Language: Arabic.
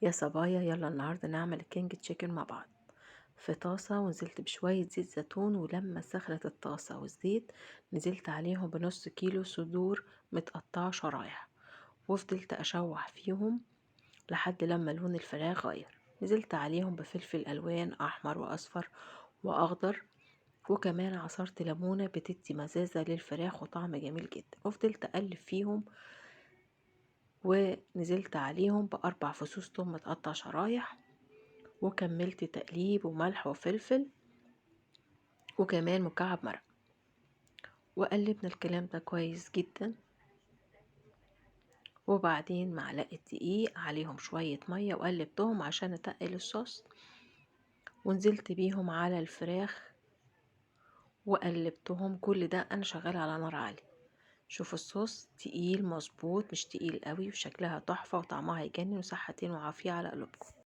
يا صبايا، يلا النهاردة نعمل الكينج تشيكن مع بعض. في طاسة ونزلت بشوية زيت زيتون، ولما سخنت الطاسة والزيت نزلت عليهم بنص كيلو صدور متقطعة شرايح، وفضلت أشوح فيهم لحد لما لون الفراخ غير. نزلت عليهم بفلفل ألوان أحمر وأصفر وأخضر، وكمان عصرت ليمونة بتدي مزازة للفراخ وطعم جميل جدا، وفضلت أقلب فيهم. ونزلت عليهم بأربع فصوص توم متقطع شرايح، وكملت تقليب وملح وفلفل وكمان مكعب مرق، وقلبنا الكلام ده كويس جدا. وبعدين معلقة دقيق عليهم شوية مية وقلبتهم عشان اتقل الصوص، ونزلت بيهم على الفراخ وقلبتهم. كل ده انا شغالة على نار عالية. شوف الصوص تقيل مظبوط، مش تقيل قوي، وشكلها تحفة وطعمها يجنن، وصحتين وعافية على قلوبكم.